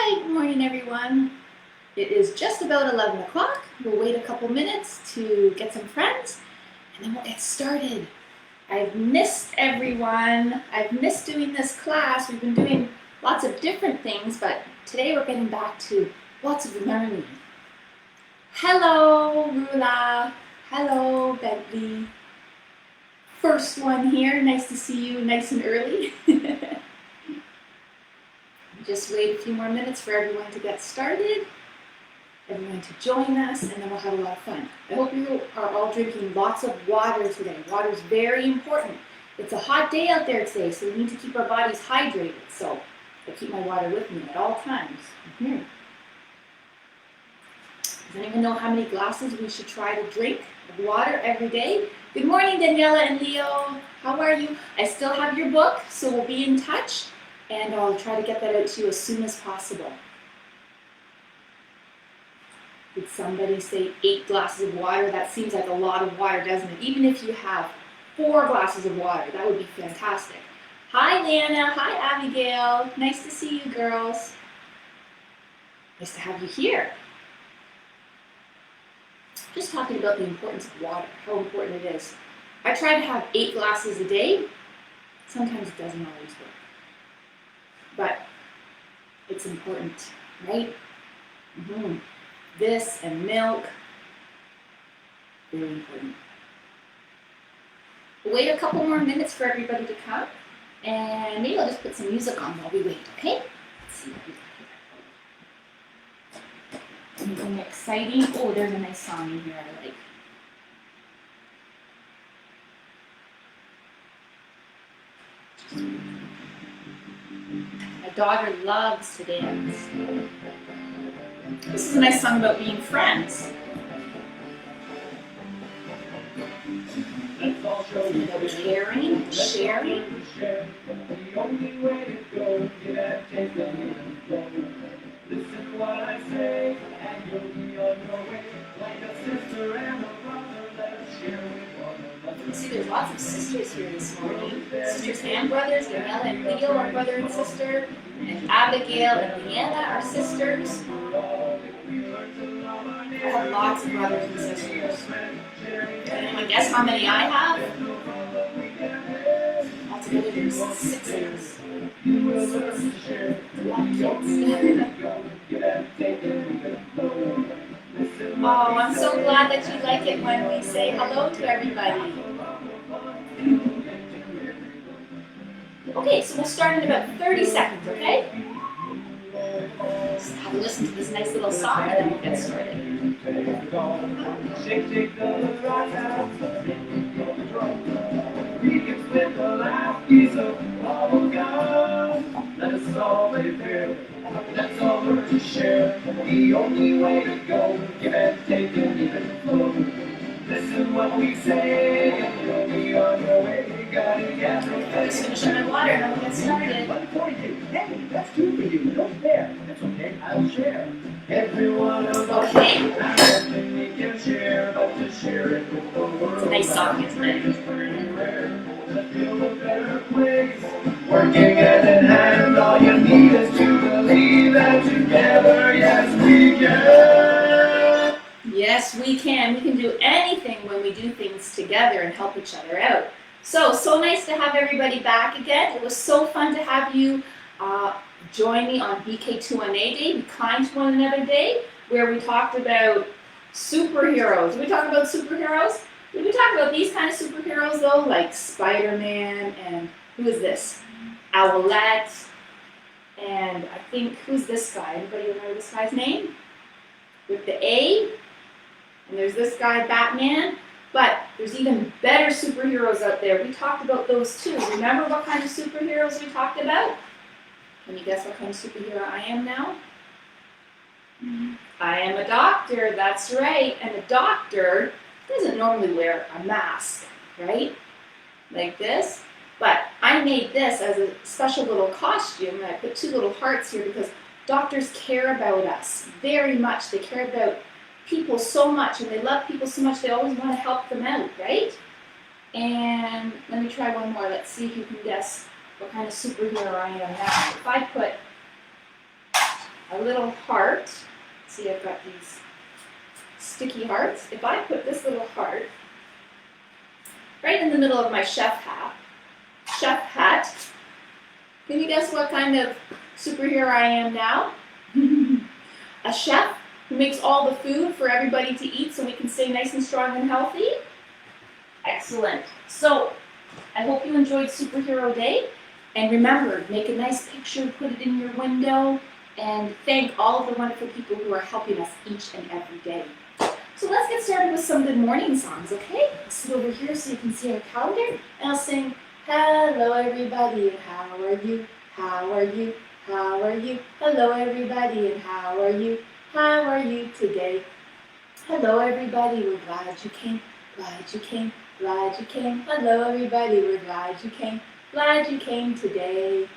Hi, good morning everyone. It is just about 11 o'clock. We'll wait a couple minutes to get some friends and then we'll get started. I've missed everyone. I've missed doing this class. We've been doing lots of different things, but today we're getting back to lots of learning. Hello, Rula. Hello, Bentley. First one here. Nice to see you nice and early. Just wait a few more minutes for everyone to get started, everyone to join us, and then we'll have a lot of fun. I hope you are all drinking lots of water today. Water is very important. It's a hot day out there today, so we need to keep our bodies hydrated. So I keep my water with me at all times. Does anyone know how many glasses we should try to drink of water every day? Good morning, Daniela and Leo. How are you? I still have your book, so we'll be in touch. And I'll try to get that out to you as soon as possible. Did somebody say 8 glasses of water? That seems like a lot of water, doesn't it? Even if you have 4 glasses of water, that would be fantastic. Hi, Lana. Hi, Abigail. Nice to see you, girls. Nice to have you here. Just talking about the importance of water, how important it is. I try to have 8 glasses a day. Sometimes it doesn't always work. But it's important, right? This and milk, very important. We'll wait a couple more minutes for everybody to come, and maybe I'll just put some music on while we wait, okay? Let's see what we got here. Anything exciting? Oh, there's a nice song in here I like. My daughter loves to dance. This is a nice song about being friends. About caring, sharing. The only way to go, listen what I say, and you'll be on your way. Like a sister and a brother, let's share with one another. See, there's lots of sisters here this morning. Sisters and brothers. Daniela and Leo are brother and sister. And Abigail and Leanna are sisters. I have lots of brothers and sisters. Can anyone guess how many I have? Altogether there's 6 of us. Oh, I'm so glad that you like it when we say hello to everybody. Okay, so we'll start in about 30 seconds, okay? Just have a listen to this nice little song and then we'll get started. Let us all live here. Let's all learn to share. The only way to go. Give and take and even flow. Listen what we say, and you'll be on your way. You gotta get through. Just finishing my water, and I'll get started. One for you. Hey, that's 2 for you. No fair. That's okay. I'll share. Everyone of us has something we can share, but to share it with the world. It's a nice song, isn't it? To feel a better place. Working hand in hand, all you need is to believe that together, yes, we can. Yes, we can. We can do anything when we do things together and help each other out. So nice to have everybody back again. It was so fun to have you join me on BK2NA Day, Be Kind to One Another Day, where we talked about superheroes. Did we talk about superheroes? Did we talk about these kind of superheroes though, like Spider-Man and who is this? Owlette, and I think, who's this guy? Anybody remember this guy's name? With the A, and there's this guy, Batman, but there's even better superheroes out there. We talked about those too. Remember what kind of superheroes we talked about? Can you guess what kind of superhero I am now? I am a doctor, that's right, and a doctor doesn't normally wear a mask, right? Like this. But I made this as a special little costume, and I put 2 little hearts here because doctors care about us very much. They care about people so much, and they love people so much, they always want to help them out, right? And let me try one more. Let's see if you can guess what kind of superhero I am now. If I put a little heart. See, I've got these sticky hearts. If I put this little heart right in the middle of my chef hat, can you guess what kind of superhero I am now? A chef who makes all the food for everybody to eat so we can stay nice and strong and healthy? Excellent. So, I hope you enjoyed Superhero Day. And remember, make a nice picture, put it in your window, and thank all of the wonderful people who are helping us each and every day. So let's get started with some good morning songs, okay? I'll sit over here so you can see our calendar, and I'll sing, hello everybody, and how are you? How are you? How are you? Hello everybody, and how are you? How are you today? Hello everybody, we're glad you came, glad you came, glad you came. Hello everybody, we're glad you came, glad you came today.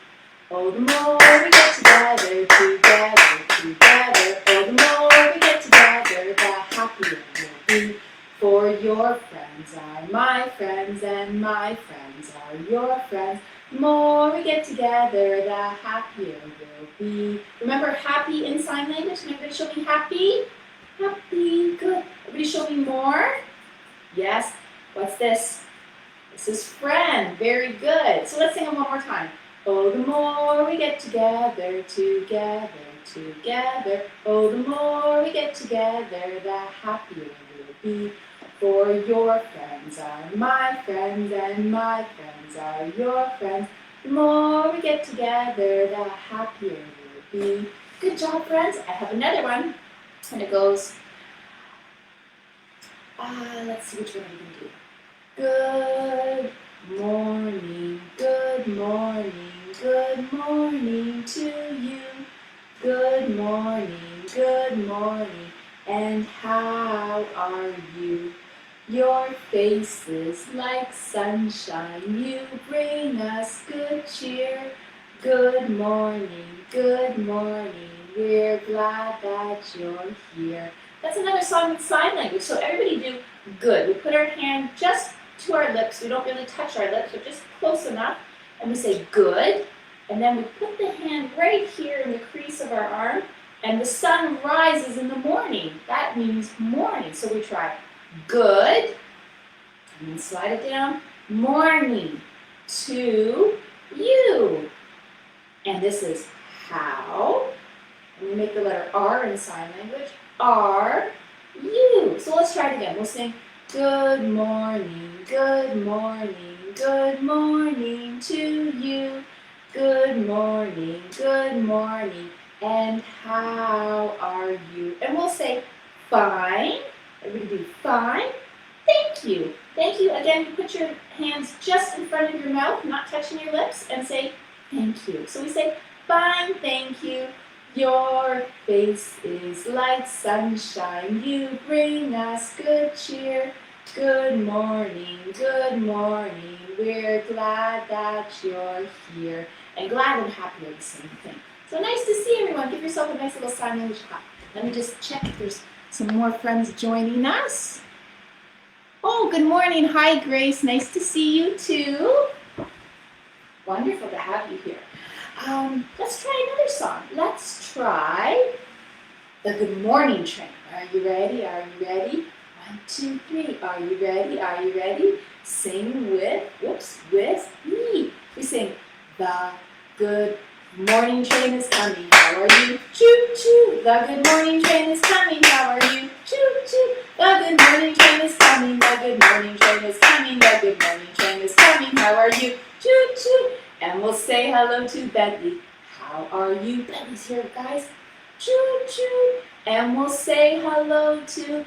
Oh, the more we get together, together. Oh, the more we get together, the happier we'll be. For your friends are my friends, and my friends are your friends. The more we get together, the happier we'll be. Remember happy in sign language? Can everybody show me happy? Happy, good. Everybody show me more? Yes. What's this? This is friend. Very good. So let's sing it one more time. Oh, the more we get together, together. Oh, the more we get together, the happier we'll be. For your friends are my friends, and my friends are your friends. The more we get together, the happier we'll be. Good job, friends. I have another one. And it goes, let's see which one we can do. Good morning, good morning, good morning to you. Good morning, and how are you? Your face is like sunshine, you bring us good cheer. Good morning, we're glad that you're here. That's another song in sign language, so everybody do good. We put our hand just to our lips, we don't really touch our lips, but just close enough, and we say good, and then we put the hand right here in the crease of our arm, and the sun rises in the morning. That means morning, so we try good, and then slide it down, morning to you. And this is how, and we make the letter R in sign language, are you. So let's try it again. We'll sing, good morning to you. Good morning, and how are you? And we'll say, fine. Everybody do fine. Thank you. Thank you. Again, you put your hands just in front of your mouth, not touching your lips, and say, thank you. So we say, fine, thank you. Your face is like sunshine. You bring us good cheer. Good morning. We're glad that you're here. And glad and happy are the same thing. So nice to see everyone. Give yourself a nice little sign language clap. Let me just check if there's some more friends joining us. Oh, good morning. Hi, Grace. Nice to see you too. Wonderful to have you here. Let's try another song. Let's try the Good Morning Train. Are you ready? 1, 2, 3. Are you ready? Sing with me. We sing, the good morning train is coming. How are you? Choo choo. The good morning train is coming. How are you? Choo choo. The good morning train is coming. The good morning train is coming. The good morning train is coming. How are you? Choo choo. And we'll say hello to Bentley. How are you? Bentley's here, guys. Choo choo. And we'll say hello to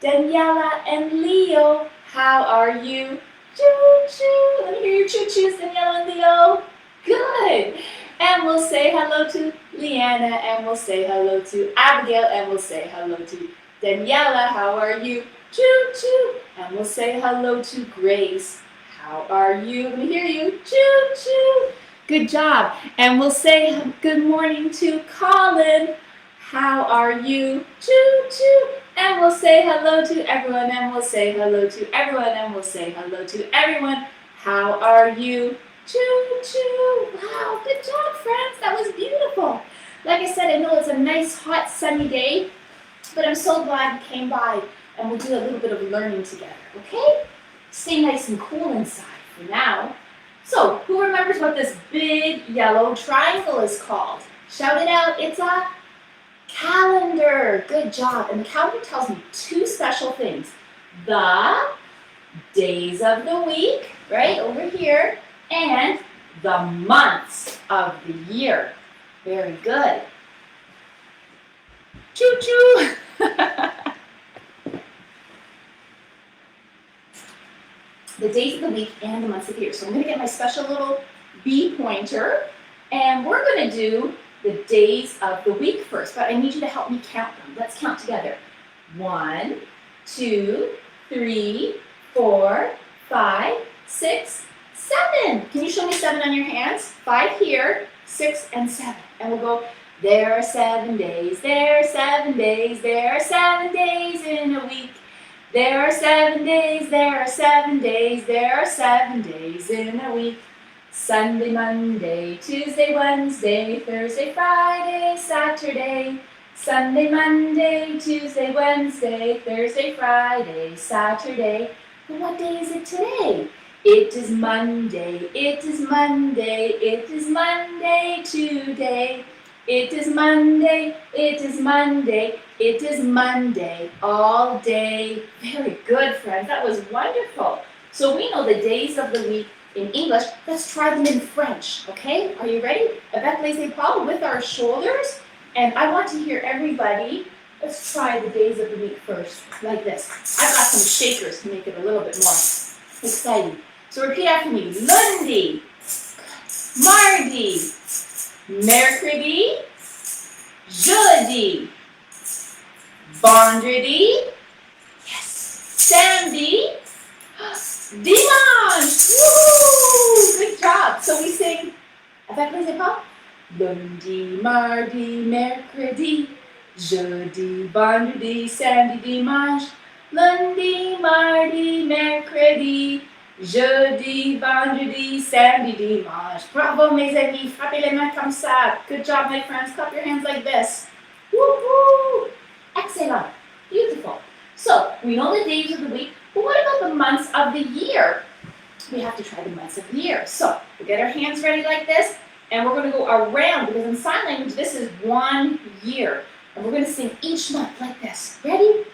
Daniela and Leo. How are you? Choo choo. Let me hear your choo choos, Daniela and Leo. Good. And we'll say hello to Leanna, and we'll say hello to Abigail, and we'll say hello to Daniela. How are you? Choo choo. And we'll say hello to Grace. How are you? Let me hear you. Choo choo. Good job. And we'll say good morning to Colin. How are you? Choo choo. And we'll say hello to everyone, and we'll say hello to everyone, and we'll say hello to everyone. How are you? Choo choo. Wow, good job, friends. That was beautiful. Like I said, I know it's a nice, hot, sunny day, but I'm so glad you came by and we'll do a little bit of learning together, okay? Stay nice and cool inside for now. So, who remembers what this big yellow triangle is called? Shout it out. It's a calendar. Good job. And the calendar tells me two special things. The days of the week, right over here, and the months of the year. Very good. Choo-choo. The days of the week and the months of the year. So I'm going to get my special little B pointer, and we're going to do the days of the week first, but I need you to help me count them. Let's count together. 1, 2, 3, 4, 5, 6, 7. Can you show me 7 on your hands? 5 here, 6 and 7. And we'll go, there are 7 days, there are 7 days, there are 7 days in a week. There are 7 days, there are 7 days, there are 7 days in a week. Sunday, Monday, Tuesday, Wednesday, Thursday, Friday, Saturday. Sunday, Monday, Tuesday, Wednesday, Thursday, Friday, Saturday. But what day is it today? It is Monday, it is Monday, it is Monday today. It is Monday, it is Monday, it is Monday all day. Very good, friends. That was wonderful. So we know the days of the week in English. Let's try them in French, okay? Are you ready? Avec les épaules, with our shoulders. And I want to hear everybody. Let's try the days of the week first, like this. I've got some shakers to make it a little bit more exciting. So repeat after me. Lundi, mardi, mercredi, jeudi, vendredi, yes, samedi, dimanche. Woo! Good job. So we sing avec les épaules. Lundi, mardi, mercredi, jeudi, vendredi, samedi, dimanche. Lundi, mardi, mercredi, jeudi, vendredi, samedi, dimanche. Bravo, mes amis. Frappez les mains comme ça. Good job, my friends. Clap your hands like this. Woo-hoo! Excellent. Beautiful. So, we know the days of the week, but what about the months of the year? We have to try the months of the year. So, we get our hands ready like this, and we're going to go around, because in sign language, this is 1 year. And we're going to sing each month like this. Ready?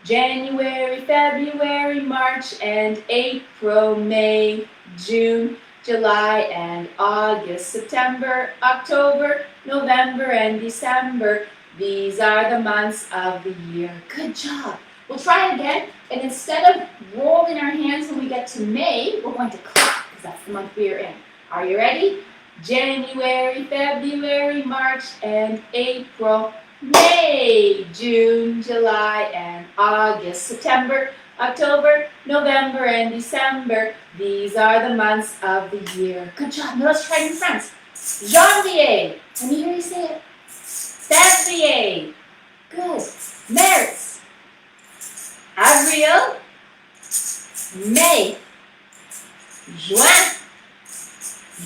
January, February, March, and April, May, June, July, and August, September, October, November, and December. These are the months of the year. Good job. We'll try it again, and instead of rolling our hands when we get to May, we're going to clap, because that's the month we are in. Are you ready? January, February, March, and April, May, June, July, and August, September, October, November, and December. These are the months of the year. Good job. Now let's try it in French. Janvier. Let me hear you say it. Février. Good. Mars. Avril. May. Juin.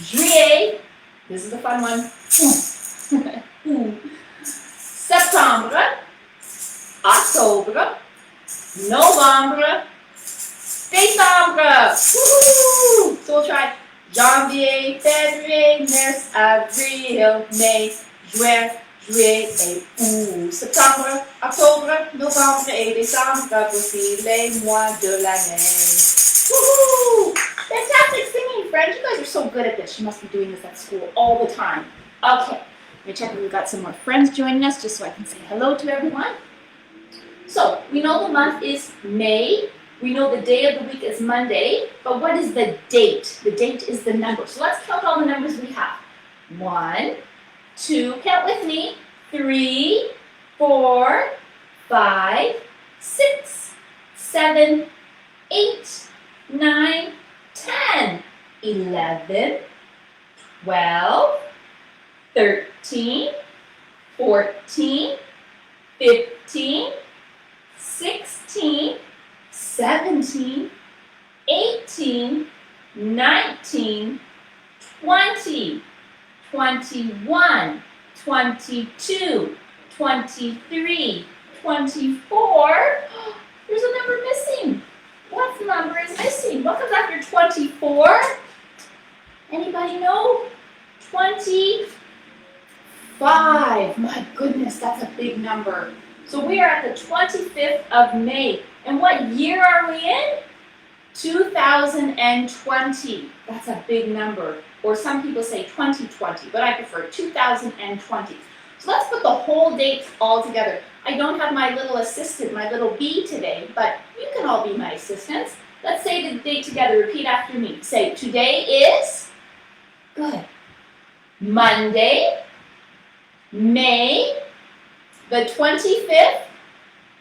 Juillet. This is a fun one. Septembre, Octobre, Novembre, Décembre. Woo! So we'll try Janvier, Février, Mars, Avril, Mai, Juin, Juillet et août. Septembre, Octobre, Novembre et Décembre. Voici les mois de l'année. Woo! Fantastic singing, friends. You guys are so good at this. You must be doing this at school all the time. Okay. Let me check if we've got some more friends joining us, just so I can say hello to everyone. So, we know the month is May. We know the day of the week is Monday. But what is the date? The date is the number. So let's count all the numbers we have. 1, 2, count with me. 3, 4, 5, 6, 7, 8, 9, 10, 11, 12, 13, 14, 15, 16, 17, 18, 19, 20, 21, 22, 23, 24. There's a number missing. What number is missing? What comes after 24? Anybody know? 25. My goodness, that's a big number. So we are at the 25th of May. And what year are we in? 2020. That's a big number. Or some people say 2020, but I prefer 2020. So let's put the whole dates all together. I don't have my little assistant, my little bee today, but you can all be my assistants. Let's say the date together. Repeat after me. Say, today is, good, Monday, May the 25th,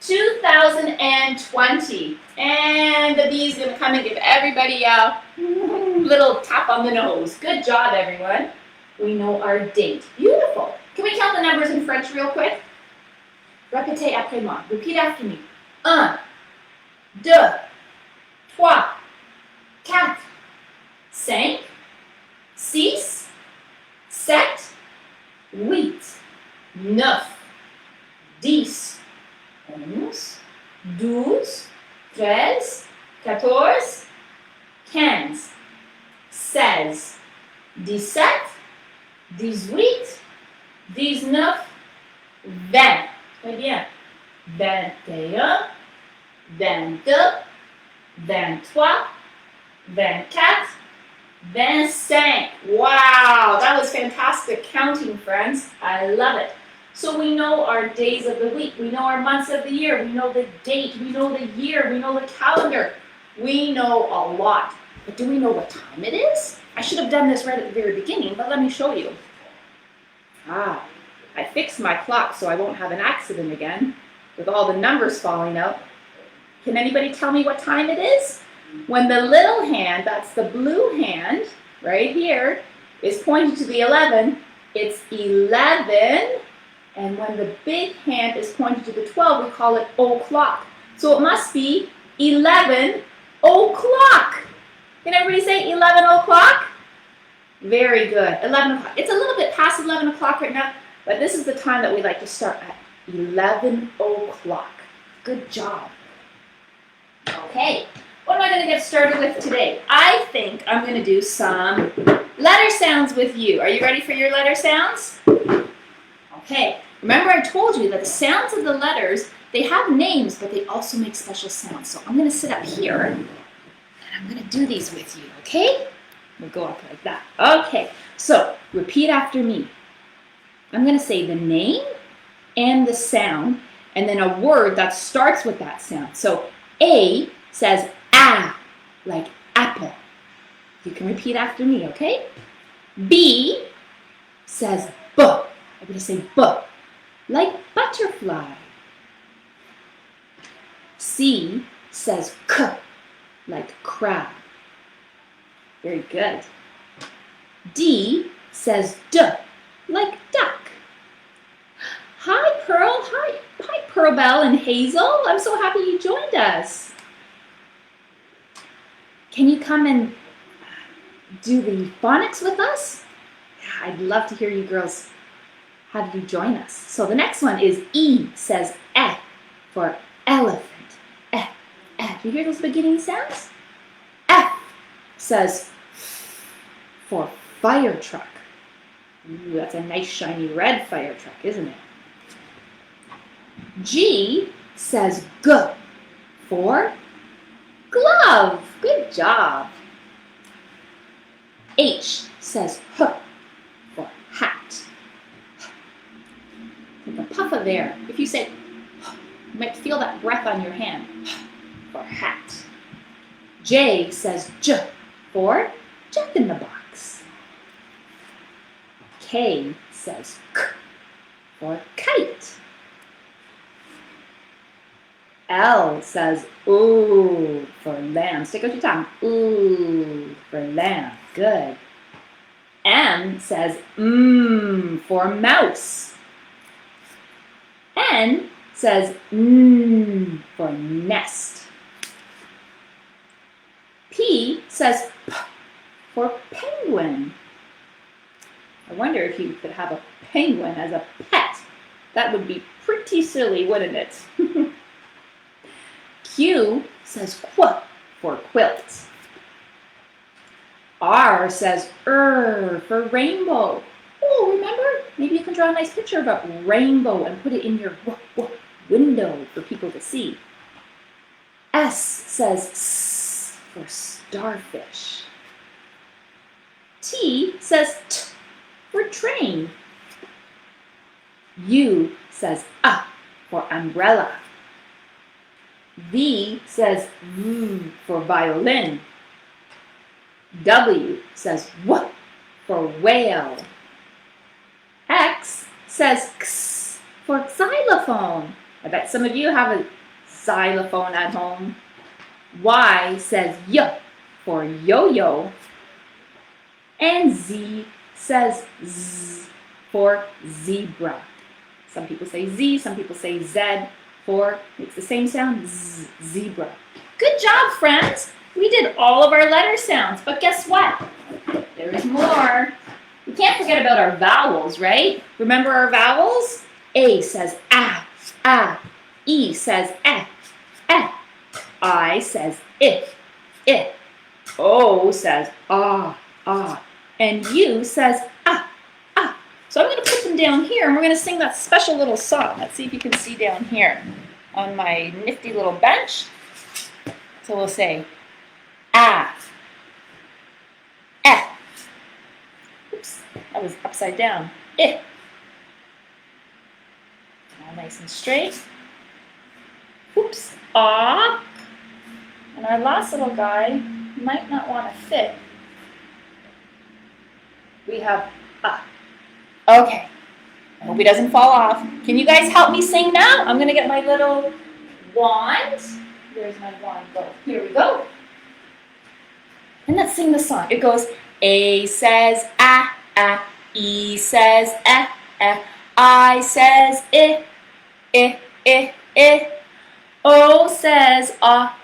2020. And the bee's going to come and give everybody a little tap on the nose. Good job, everyone. We know our date. Beautiful. Can we count the numbers in French real quick? Répétez après moi. Repeat after me. 1, 2, 3, 4, 5, 6, 7, 8, 9, 10, 11, 12, 13, 14, 15, 16, 17, 18, 19, 20. Très bien. 21, 22, 23, 24, 25. Wow, that was fantastic counting, friends. I love it. So we know our days of the week. We know our months of the year. We know the date. We know the year. We know the calendar. We know a lot. But do we know what time it is? I should have done this right at the very beginning, but let me show you. I fixed my clock so I won't have an accident again with all the numbers falling out. Can anybody tell me what time it is? When the little hand, that's the blue hand, right here, is pointing to the 11, it's 11. And when the big hand is pointing to the 12, we call it o'clock. So it must be 11 o'clock. Can everybody say 11 o'clock? Very good. 11 o'clock. It's a little bit past 11 o'clock right now, but this is the time that we like to start at 11 o'clock. Good job. Okay, what am I going to get started with today? I think I'm going to do some letter sounds with you. Are you ready for your letter sounds? Okay, remember I told you that the sounds of the letters, they have names, but they also make special sounds. So I'm going to sit up here, and I'm going to do these with you, okay? We'll go up like that. Okay, so repeat after me. I'm going to say the name and the sound, and then a word that starts with that sound. So A says A, like apple. You can repeat after me, okay? B says B. I'm going to say B, like butterfly. C says K, like crab. Very good. D says D, like duck. Hi, Pearl. Hi, Pearl Bell and Hazel. I'm so happy you joined us. Can you come and do the phonics with us? I'd love to hear you girls have you join us. So the next one is E says E for elephant. E, E. Do you hear those beginning sounds? F says for fire truck. Ooh, that's a nice shiny red fire truck, isn't it? G says G for glove. Good job. H says H for hat. Take a puff of air. If you say, you might feel that breath on your hand. For hat. J says J for Jack in the Box. K says K for kite. L says ooh for lamb. Stick out your tongue. Ooh for lamb. Good. M says for mouse. N says for nest. P says P for penguin. I wonder if you could have a penguin as a pet. That would be pretty silly, wouldn't it? Q says qu for quilt. R says for rainbow. Oh, remember? Maybe you can draw a nice picture of a rainbow and put it in your window for people to see. S says S for starfish. T says T for train. U says for umbrella. V says V for violin. W says W for whale. X says X for xylophone. I bet some of you have a xylophone at home. Y says Y for yo-yo. And Z says Z for zebra. Some people say Z, some people say Z for, makes the same sound, Z, zebra. Good job, friends. We did all of our letter sounds, but guess what? There is more. We can't forget about our vowels, right? Remember our vowels? A says ah. E says eh. I says if. O says ah. And U says ah. So I'm going to put them down here, and we're going to sing that special little song. Let's see if you can see down here on my nifty little bench. So we'll say ah. Oops, that was upside down. All nice and straight. Oops, ah. And our last little guy might not want to fit. We have Okay. I hope he doesn't fall off. Can you guys help me sing now? I'm going to get my little wand. Where's my wand go? Here we go. And let's sing the song. It goes, A says ah. E says eh. I says eh. O says ah.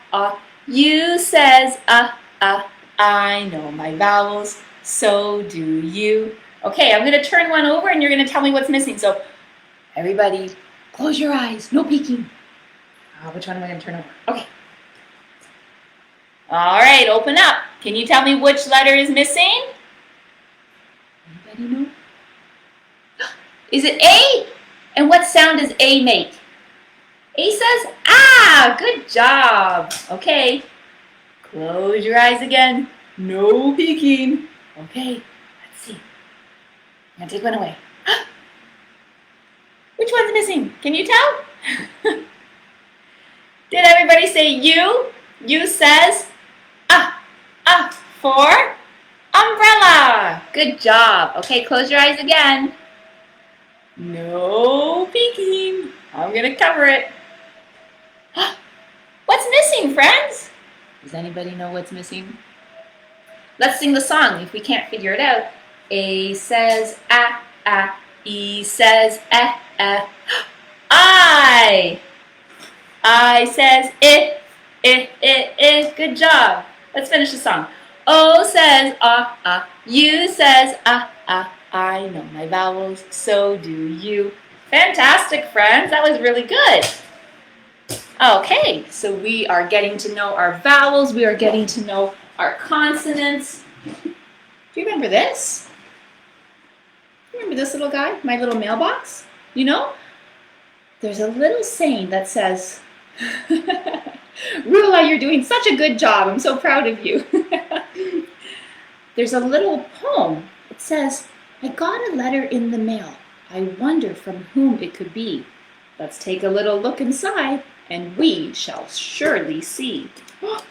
U says I know my vowels, so do you. Okay, I'm going to turn one over and you're going to tell me what's missing. So everybody, close your eyes. No peeking. Which one am I going to turn over? Okay. All right, open up. Can you tell me which letter is missing? Anybody know? Is it A? And what sound does A make? A says ah. Good job. Okay. Close your eyes again. No peeking. Okay, let's see. I'm going to take one away. Which one's missing? Can you tell? Did everybody say U? U says for umbrella. Good job. Okay, close your eyes again. No peeking. I'm going to cover it. What's missing, friends? Does anybody know what's missing? Let's sing the song if we can't figure it out. A says ah. E says eh. I says it. Good job. Let's finish the song. O says U says I know my vowels, so do you. Fantastic, friends. That was really good. Okay, so we are getting to know our vowels. We are getting to know our consonants. Do you remember this? Remember this little guy, my little mailbox? You know, there's a little saying that says, Rula, you're doing such a good job. I'm so proud of you. There's a little poem. It says, I got a letter in the mail. I wonder from whom it could be. Let's take a little look inside, and we shall surely see. Oh,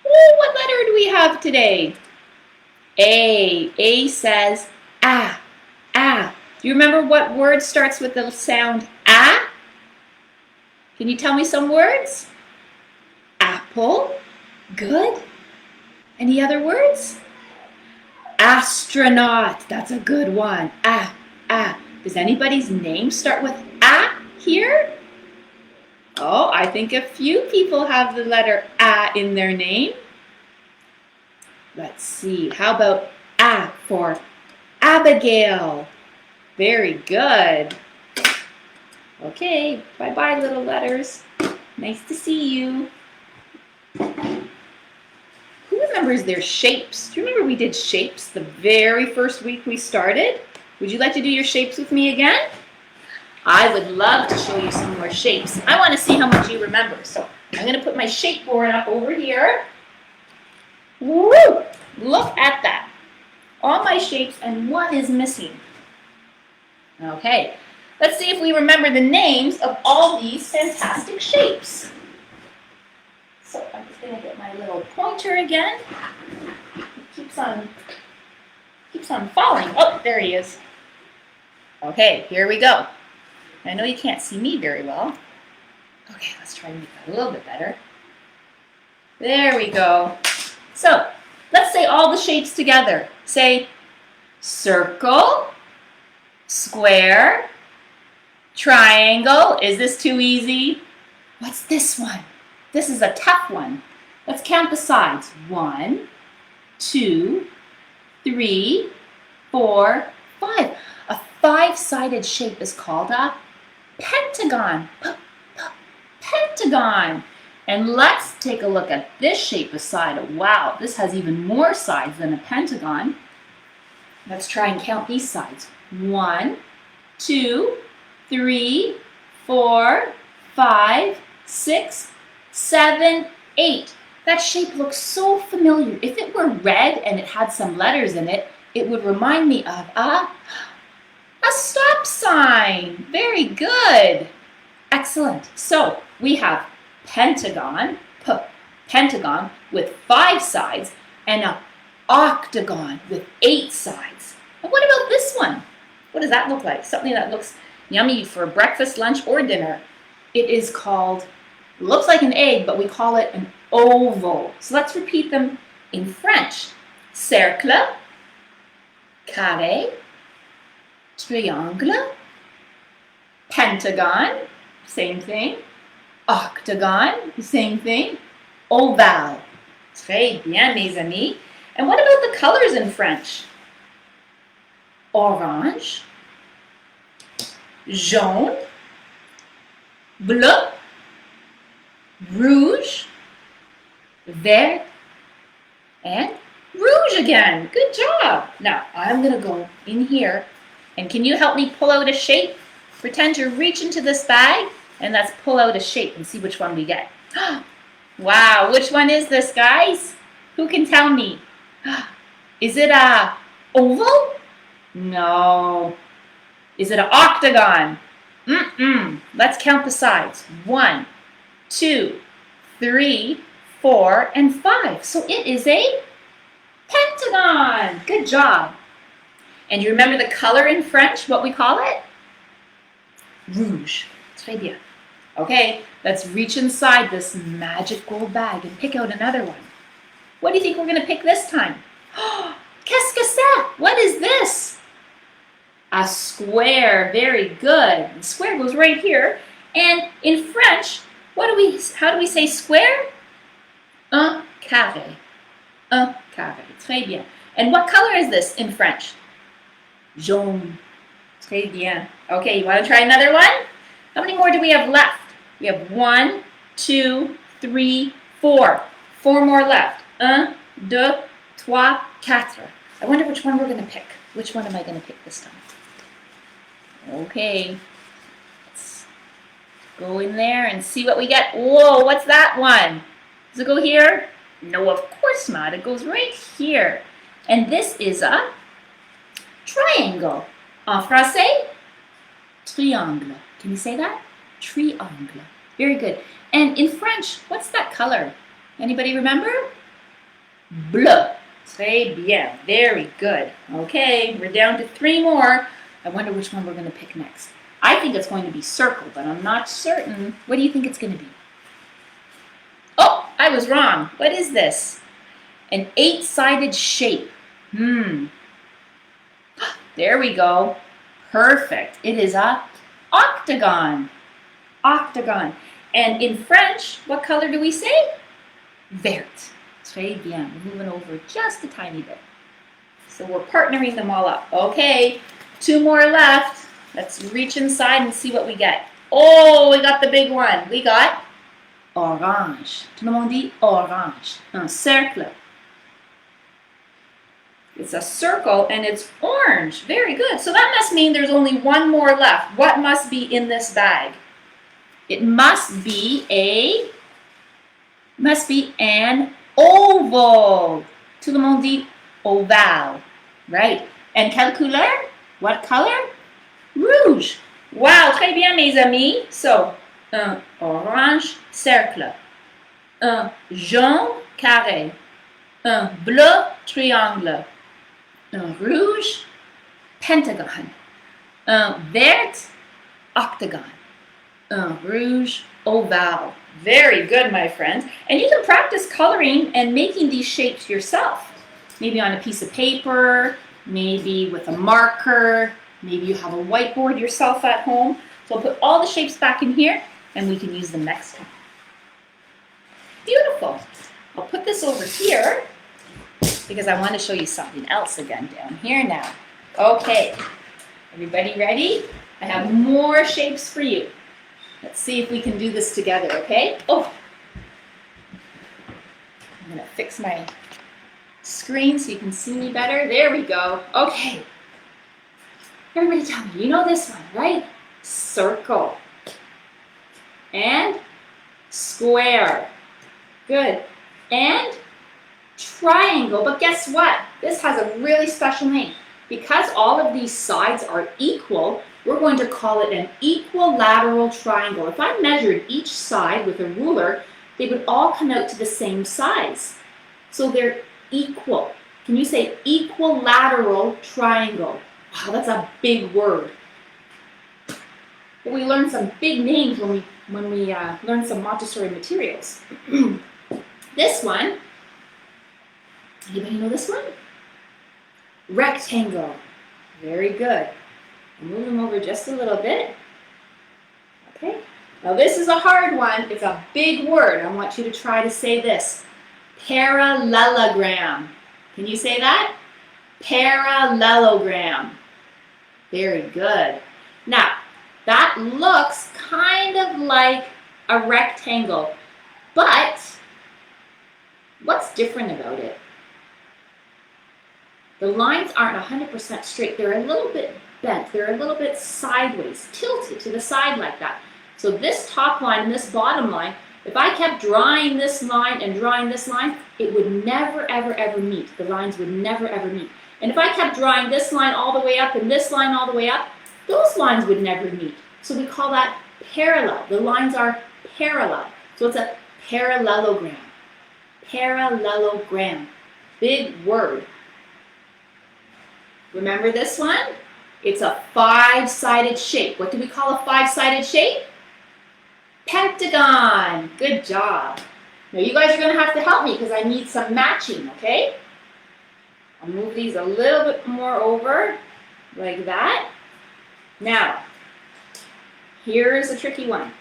what letter do we have today? A. A says ah. Do you remember what word starts with the sound ah? Can you tell me some words? Apple. Good. Any other words? Astronaut. That's a good one. Ah. Does anybody's name start with ah here? Oh, I think a few people have the letter ah in their name. Let's see. How about A for Abigail? Very good. Okay, bye-bye, little letters. Nice to see you. Who remembers their shapes? Do you remember we did shapes the very first week we started? Would you like to do your shapes with me again? I would love to show you some more shapes. I want to see how much you remember. So I'm going to put my shape board up over here. Woo! Look at that. All my shapes and one is missing. Okay, let's see if we remember the names of all these fantastic shapes. So I'm just going to get my little pointer again. It keeps on falling. Oh, there he is. Okay, here we go. I know you can't see me very well. Okay, let's try and make that a little bit better. There we go. So, let's say all the shapes together. Say circle, square, triangle. Is this too easy? What's this one? This is a tough one. Let's count the sides. 1, 2, 3, 4, 5. A 5-sided shape is called a pentagon. Pentagon. And let's take a look at this shape beside it. Wow, this has even more sides than a pentagon. Let's try and count these sides. 1, 2, 3, 4, 5, 6, 7, 8. That shape looks so familiar. If it were red and it had some letters in it, it would remind me of a stop sign. Very good. Excellent. So we have pentagon, pentagon with 5 sides, and an octagon with 8 sides. And what about this one? What does that look like? Something that looks yummy for breakfast, lunch, or dinner. It is called, looks like an egg, but we call it an oval. So let's repeat them in French. Cercle, carré, triangle, pentagon, same thing. Octagon, same thing. Oval. Très bien, mes amis. And what about the colors in French? Orange, jaune, bleu, rouge, vert, and rouge again. Good job. Now, I'm going to go in here, and can you help me pull out a shape? Pretend you're reaching to this bag, and let's pull out a shape and see which one we get. Wow, which one is this, guys? Who can tell me? Is it a oval? No. Is it an octagon? Let's count the sides. 1, 2, 3, 4, and 5. So it is a pentagon. Good job. And you remember the color in French, what we call it? Rouge. Très bien. Okay, let's reach inside this magic gold bag and pick out another one. What do you think we're going to pick this time? Qu'est-ce que c'est? What is this? A square. Very good. The square goes right here. And in French, how do we say square? Un carré. Un carré. Très bien. And what color is this in French? Jaune. Très bien. Okay, you want to try another one? How many more do we have left? We have 1, 2, 3, 4. 4 more left. 1, 2, 3, 4. I wonder which one we're going to pick. Which one am I going to pick this time? Okay. Let's go in there and see what we get. Whoa, what's that one? Does it go here? No, of course not. It goes right here. And this is a triangle. En français, triangle. Can you say that? Triangle. Very good. And in French, what's that color? Anybody remember? Bleu. Très bien. Very good. Okay, we're down to 3 more. I wonder which one we're going to pick next. I think it's going to be circle, but I'm not certain. What do you think it's going to be? Oh, I was wrong. What is this? An 8-sided shape. There we go. Perfect. It is a octagon. Octagon. And in French, what color do we say? Vert. Très bien. We're moving over just a tiny bit. So we're partnering them all up. Okay. 2 more left. Let's reach inside and see what we get. Oh, we got the big one. We got orange. Tout le monde dit orange. Un cercle. It's a circle and it's orange. Very good. So that must mean there's only one more left. What must be in this bag? It must be an oval. Tout le monde dit ovale. Right. And quelle couleur? What color? Rouge. Wow, très bien mes amis. So, un orange cercle. Un jaune carré. Un bleu triangle. Un rouge pentagon. Un vert octagon. Un rouge ovale. Very good, my friends. And you can practice coloring and making these shapes yourself. Maybe on a piece of paper, maybe with a marker, maybe you have a whiteboard yourself at home. So I'll put all the shapes back in here and we can use them next time. Beautiful. I'll put this over here because I want to show you something else again down here now. Okay, everybody ready? I have more shapes for you. Let's see if we can do this together, okay? Oh, I'm gonna fix my screen so you can see me better. There we go. Okay. Everybody tell me, you know this one, right? Circle. And square. Good. And triangle. But guess what? This has a really special name. Because all of these sides are equal, we're going to call it an equilateral triangle. If I measured each side with a ruler, they would all come out to the same size. So they're equal. Can you say equilateral triangle? Wow, that's a big word. But we learned some big names when we learned some Montessori materials. This one, anybody know this one? Rectangle. Very good. Move them over just a little bit. Okay. Now this is a hard one. It's a big word. I want you to try to say this. Parallelogram. Can you say that? Parallelogram. Very good. Now, that looks kind of like a rectangle, but what's different about it? The lines aren't 100% straight. They're a little bit bent. They're a little bit sideways, tilted to the side like that. So this top line and this bottom line, if I kept drawing this line and drawing this line, it would never, ever, ever meet. The lines would never, ever meet. And if I kept drawing this line all the way up and this line all the way up, those lines would never meet. So we call that parallel. The lines are parallel. So it's a parallelogram. Parallelogram. Big word. Remember this one? It's a 5-sided shape. What do we call a 5-sided shape? Pentagon. Good job. Now you guys are going to have to help me because I need some matching, okay? I'll move these a little bit more over, like that. Now, here's a tricky one.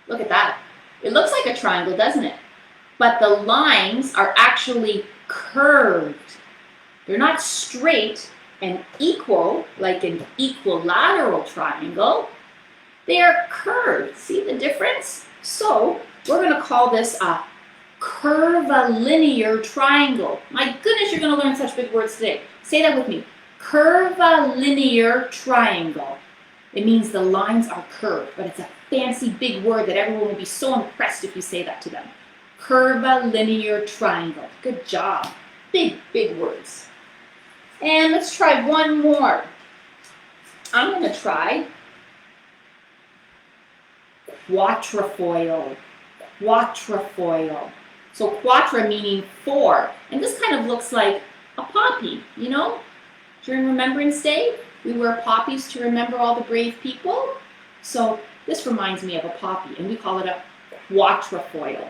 Look at that. It looks like a triangle, doesn't it? But the lines are actually curved. They're not straight and equal, like an equilateral triangle. They are curved. See the difference? So we're going to call this a curvilinear triangle. My goodness, you're going to learn such big words today. Say that with me. Curvilinear triangle. It means the lines are curved, but it's a fancy big word that everyone will be so impressed if you say that to them. Curvilinear triangle. Good job. Big, big words. And let's try one more. I'm going to try quatrefoil. Quatrefoil. So quatra meaning 4. And this kind of looks like a poppy, you know? During Remembrance Day, we wear poppies to remember all the brave people. So this reminds me of a poppy, and we call it a quatrefoil.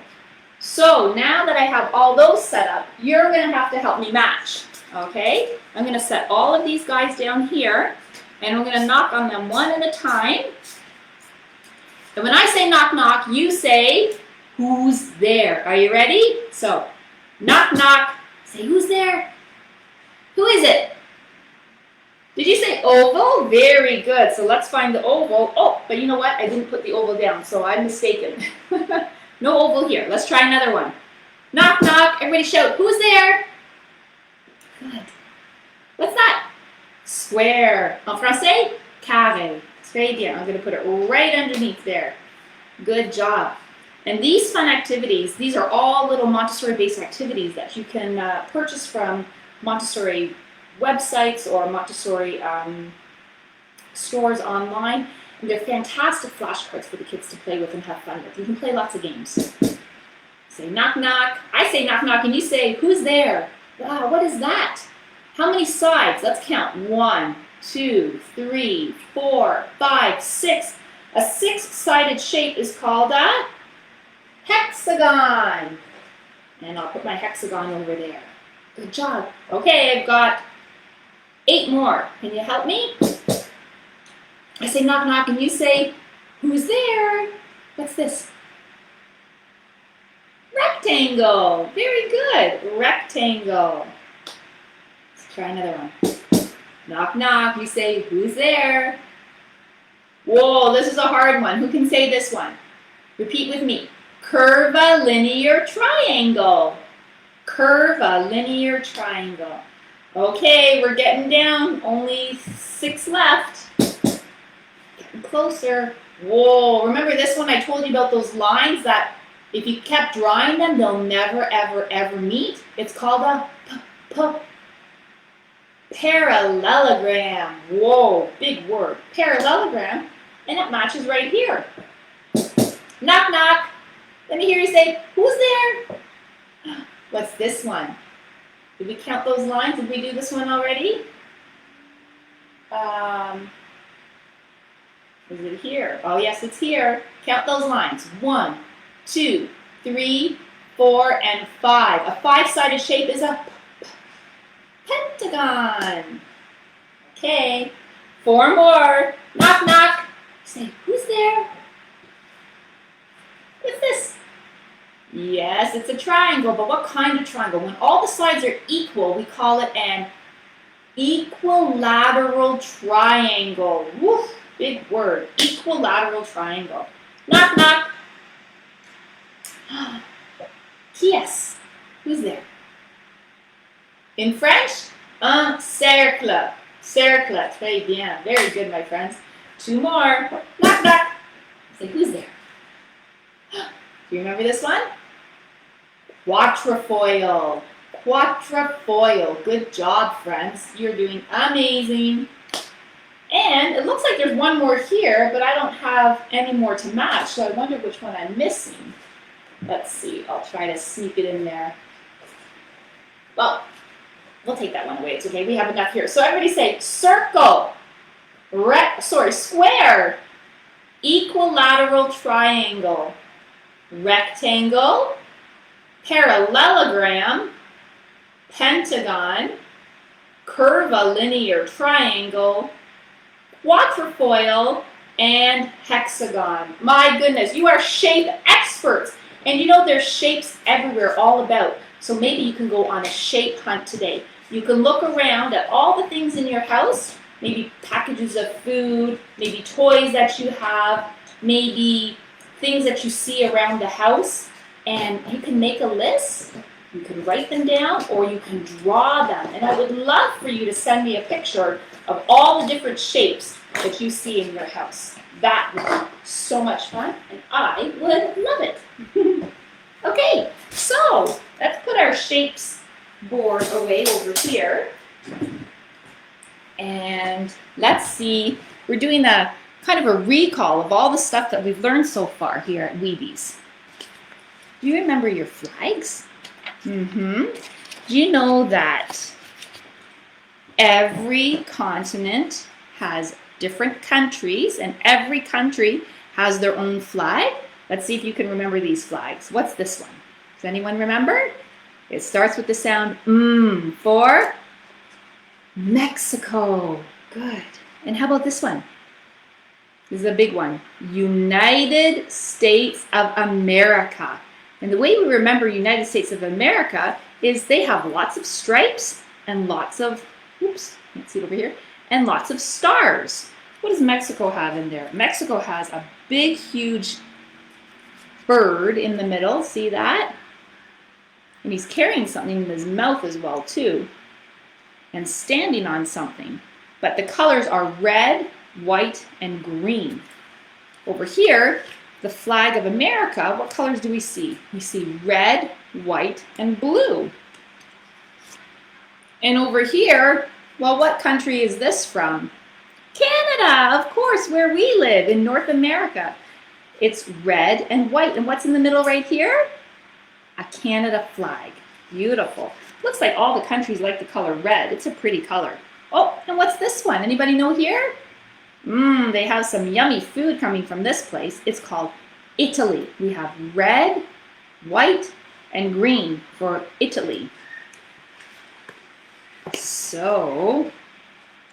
So now that I have all those set up, you're going to have to help me match. Okay? I'm going to set all of these guys down here, and I'm going to knock on them one at a time. And when I say knock, knock, you say, who's there? Are you ready? So, knock, knock. Say, who's there? Who is it? Did you say oval? Very good. So let's find the oval. Oh, but you know what? I didn't put the oval down, so I'm mistaken. No oval here. Let's try another one. Knock, knock. Everybody shout, who's there? Good. What's that? Square. En français, carré. Très bien. I'm going to put it right underneath there. Good job. And these fun activities, these are all little Montessori-based activities that you can purchase from Montessori websites or Montessori stores online. And they're fantastic flashcards for the kids to play with and have fun with. You can play lots of games. Say knock, knock. I say knock, knock, and you say, who's there? Wow, what is that? How many sides? Let's count. 1, 2, 3, 4, 5, 6. A 6-sided shape is called a hexagon. And I'll put my hexagon over there. Good job. Okay, I've got 8 more. Can you help me? I say knock, knock, and you say, who's there? What's this? Rectangle. Very good. Rectangle. Let's try another one. Knock, knock. You say, who's there? Whoa, this is a hard one. Who can say this one? Repeat with me. Curvilinear triangle. Curvilinear triangle. Okay, we're getting down. Only 6 left. Getting closer. Whoa, remember this one? I told you about those lines that if you kept drawing them, they'll never, ever, ever meet. It's called a parallelogram. Whoa, big word. Parallelogram. And it matches right here. Knock, knock. Let me hear you say, who's there? What's this one? Did we count those lines? Did we do this one already? Is it here? Oh, yes, it's here. Count those lines. 1, 2, 3, 4, and 5. A 5-sided shape is a pentagon. Okay. 4 more. Knock, knock. Say, who's there? What's this? Yes, it's a triangle, but what kind of triangle? When all the sides are equal, we call it an equilateral triangle. Woof, big word. Equilateral triangle. Knock, knock. Yes. Who's there? In French, un cercle. Cercle. Très bien. Very good, my friends. 2 more. Knock, knock. Say, who's there? Do you remember this one? Quatrefoil. Quatrefoil. Good job, friends. You're doing amazing. And it looks like there's one more here, but I don't have any more to match, so I wonder which one I'm missing. Let's see. I'll try to sneak it in there. Well, we'll take that one away. It's okay. We have enough here. So everybody say circle. Square. Equilateral triangle. Rectangle. Parallelogram. Pentagon. Curvilinear triangle. Quatrefoil. And hexagon. My goodness, you are shape experts. And you know there's shapes everywhere all about. So maybe you can go on a shape hunt today. You can look around at all the things in your house, maybe packages of food, maybe toys that you have, maybe things that you see around the house, and you can make a list. You can write them down or you can draw them. And I would love for you to send me a picture of all the different shapes that you see in your house. That would be so much fun, and I would love it. Okay, so let's put our shapes board away over here. And let's see, we're doing a kind of a recall of all the stuff that we've learned so far here at Weebies. Do you remember your flags? Do you know that every continent has different countries and every country has their own flag? Let's see if you can remember these flags. What's this one? Does anyone remember? It starts with the sound for Mexico. Good. And how about this one? This is a big one. United States of America. And the way we remember United States of America is they have lots of stripes and lots of, oops, let's see it over here, and lots of stars. What does Mexico have in there? Mexico has a big, huge bird in the middle. See that? And he's carrying something in his mouth as well, too, and standing on something. But the colors are red, white, and green. Over here, the flag of America, what colors do we see? We see red, white, and blue. And over here, well, what country is this from? Canada, of course, where we live in North America. It's red and white. And what's in the middle right here? A Canada flag. Beautiful. Looks like all the countries like the color red. It's a pretty color. Oh, and what's this one? Anybody know here? They have some yummy food coming from this place. It's called Italy. We have red, white, and green for Italy. So,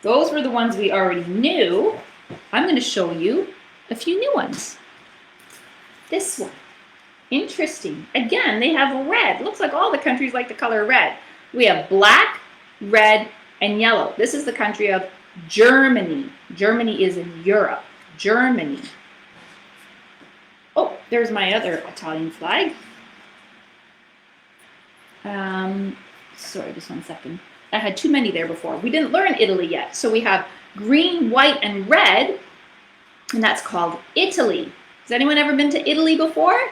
those were the ones we already knew. I'm going to show you a few new ones. This one. Interesting. Again, they have red. Looks like all the countries like the color red. We have black, red, and yellow. This is the country of Germany. Germany is in Europe. Germany. Oh, there's my other Italian flag. Sorry, just 1 second. I had too many there before. We didn't learn Italy yet. So we have green, white, and red, and that's called Italy. Has anyone ever been to Italy before?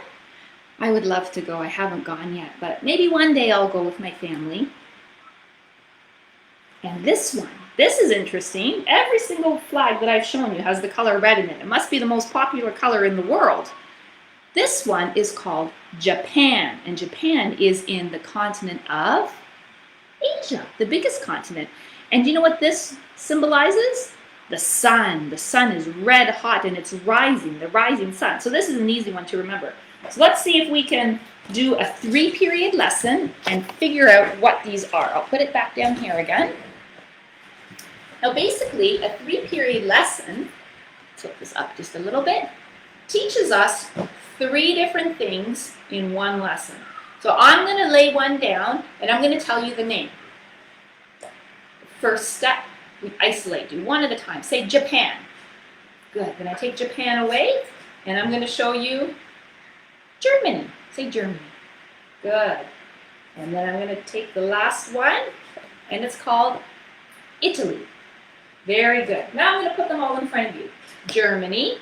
I would love to go. I haven't gone yet, but maybe one day I'll go with my family. And this one, this is interesting. Every single flag that I've shown you has the color red in it. It must be the most popular color in the world. This one is called Japan, and Japan is in the continent of Asia, the biggest continent. And do you know what this symbolizes? The sun. The sun is red hot and it's rising, the rising sun. So this is an easy one to remember. So let's see if we can do a 3-period lesson and figure out what these are. I'll put it back down here again. Now basically, a 3-period lesson, tilt this up just a little bit, teaches us 3 different things in one lesson. So I'm going to lay one down and I'm going to tell you the name. First step, we isolate, do one at a time. Say Japan. Good. Then I take Japan away and I'm going to show you Germany. Say Germany. Good. And then I'm going to take the last one and it's called Italy. Very good. Now I'm going to put them all in front of you. Germany,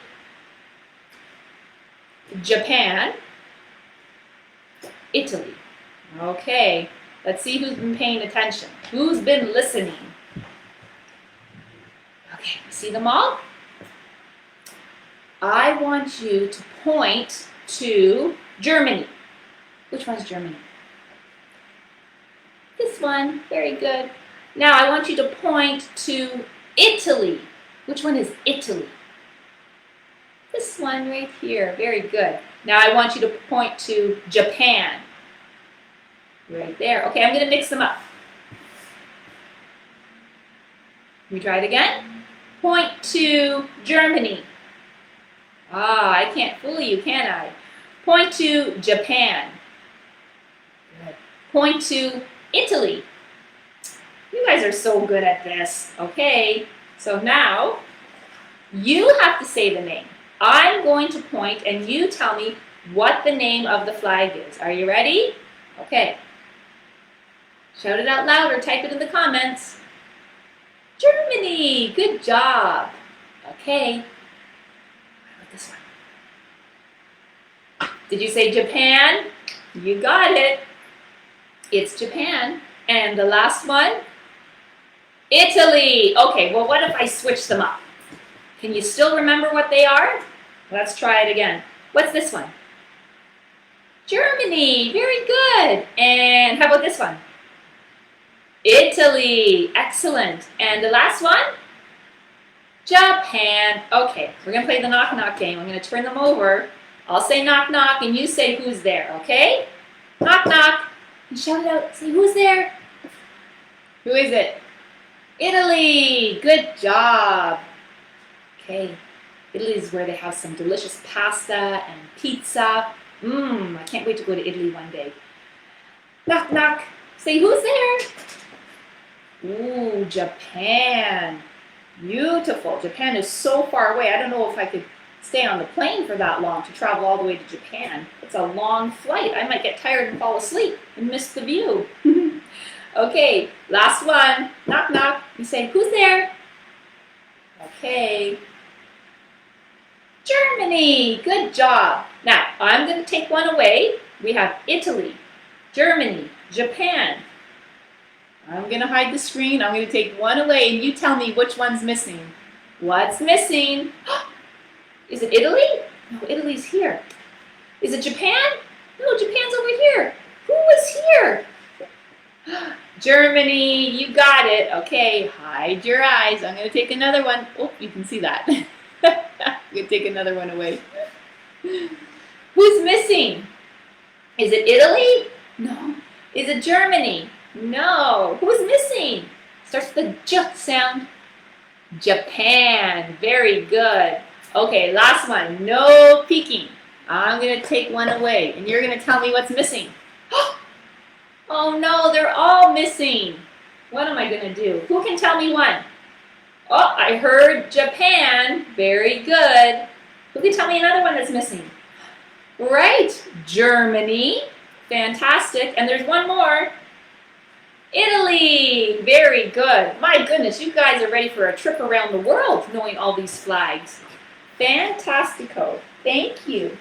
Japan, Italy. Okay, let's see who's been paying attention. Who's been listening? Okay, see them all? I want you to point to Germany. Which one's Germany? This one. Very good. Now I want you to point to Italy. Which one is Italy? This one right here. Very good. Now I want you to point to Japan. Right there. Okay, I'm going to mix them up. Can we try it again? Point to Germany. Ah, I can't fool you, can I? Point to Japan. Good. Point to Italy. You guys are so good at this. Okay, so now you have to say the name. I'm going to point and you tell me what the name of the flag is. Are you ready? Okay. Shout it out loud or type it in the comments. Germany. Good job. Okay. How about this one? Did you say Japan? You got it. It's Japan. And the last one? Italy. Okay, well, what if I switch them up? Can you still remember what they are? Let's try it again. What's this one? Germany. Very good. And how about this one? Italy. Excellent. And the last one? Japan. Okay, we're going to play the knock-knock game. I'm going to turn them over. I'll say knock-knock, and you say who's there, okay? Knock-knock. You shout it out. Say who's there. Who is it? Italy. Good job. Okay. Italy is where they have some delicious pasta and pizza. I can't wait to go to Italy one day. Knock, knock. Say, who's there? Ooh, Japan. Beautiful. Japan is so far away. I don't know if I could stay on the plane for that long to travel all the way to Japan. It's a long flight. I might get tired and fall asleep and miss the view. Okay, last one. Knock, knock. You say, who's there? Okay. Germany. Good job. Now, I'm going to take one away. We have Italy, Germany, Japan. I'm going to hide the screen. I'm going to take one away, and you tell me which one's missing. What's missing? Is it Italy? No, Italy's here. Is it Japan? No, Japan's over here. Who was here? Germany, you got it. Okay, hide your eyes. I'm going to take another one. Oh, you can see that. I'm going to take another one away. Who's missing? Is it Italy? No. Is it Germany? No. Who's missing? Starts with the J sound. Japan. Very good. Okay, last one. No peeking. I'm going to take one away, and you're going to tell me what's missing. Oh no, they're all missing. What am I going to do? Who can tell me one? Oh, I heard Japan. Very good. Who can tell me another one that's missing? Right, Germany. Fantastic. And there's one more. Italy. Very good. My goodness, you guys are ready for a trip around the world knowing all these flags. Fantastico. Thank you.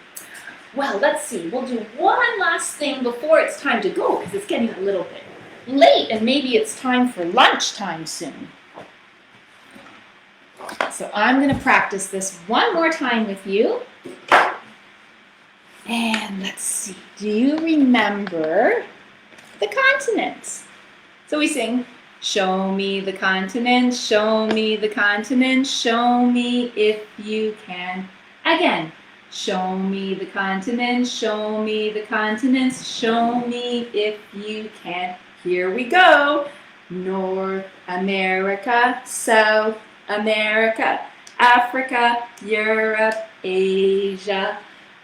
Well, let's see. We'll do one last thing before it's time to go because it's getting a little bit late and maybe it's time for lunchtime soon. So I'm going to practice this one more time with you. And let's see. Do you remember the continents? So we sing, show me the continent, show me the continent, show me if you can. Again, show me the continent, show me the continents, show me if you can. Here we go. North America, South America, Africa, Europe, Asia.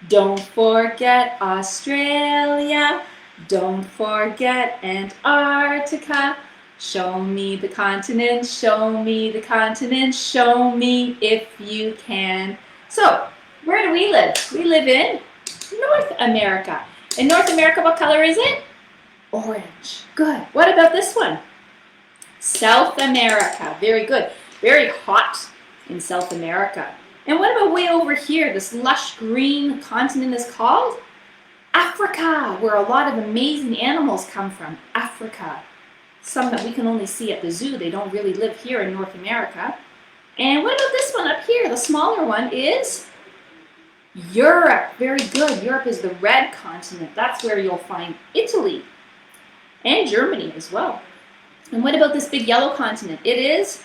Don't forget Australia. Don't forget Antarctica. Show me the continent, show me the continent, show me if you can. So, where do we live? We live in North America. In North America, what color is it? Orange. Good. What about this one? South America. Very good. Very hot in South America. And what about way over here? This lush green continent is called Africa, where a lot of amazing animals come from. Africa. Some that we can only see at the zoo. They don't really live here in North America. And what about this one up here? The smaller one is Europe. Very good. Europe is the red continent. That's where you'll find Italy and Germany as well. And what about this big yellow continent? It is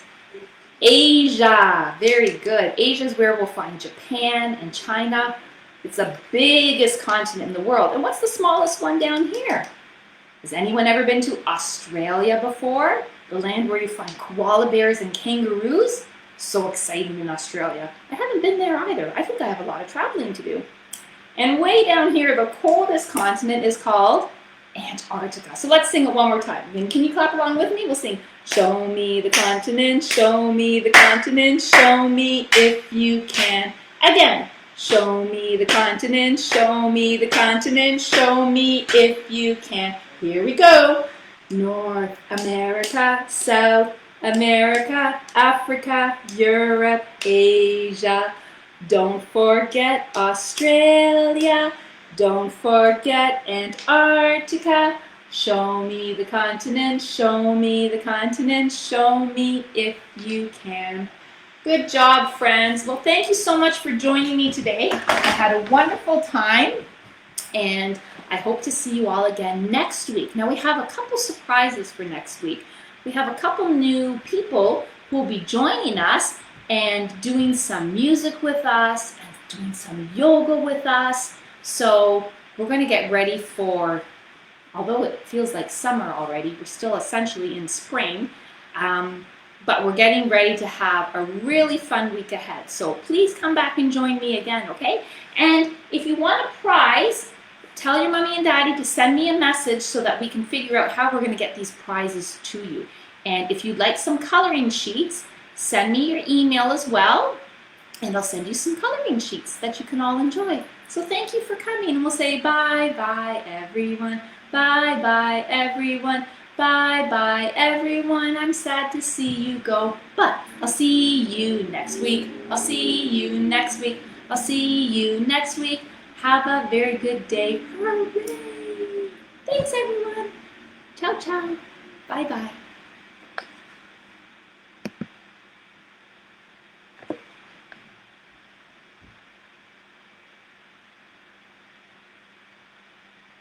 Asia. Very good. Asia is where we'll find Japan and China. It's the biggest continent in the world. And what's the smallest one down here? Has anyone ever been to Australia before? The land where you find koala bears and kangaroos? So exciting in Australia. I haven't been there either. I think I have a lot of traveling to do. And way down here, the coldest continent is called Antarctica. So let's sing it one more time. And can you clap along with me? We'll sing, show me the continent, show me the continent, show me if you can. Again, show me the continent, show me the continent, show me if you can. Here we go. North America, South America, Africa, Europe, Asia. Don't forget Australia. Don't forget Antarctica. Show me the continent, show me the continent, show me if you can. Good job, friends. Well, thank you so much for joining me today. I had a wonderful time, and I hope to see you all again next week. Now, we have a couple surprises for next week. We have a couple new people who will be joining us and doing some music with us and doing some yoga with us. So we're going to get ready for, although it feels like summer already, we're still essentially in spring, but we're getting ready to have a really fun week ahead. So please come back and join me again, okay? And if you want a prize, tell your mommy and daddy to send me a message so that we can figure out how we're going to get these prizes to you. And if you'd like some coloring sheets, send me your email as well, and I'll send you some coloring sheets that you can all enjoy. So thank you for coming, and we'll say bye-bye, everyone. Bye-bye, everyone. Bye-bye, everyone. I'm sad to see you go, but I'll see you next week. I'll see you next week. I'll see you next week. Have a very good day. Hooray! Thanks, everyone. Ciao, ciao. Bye-bye.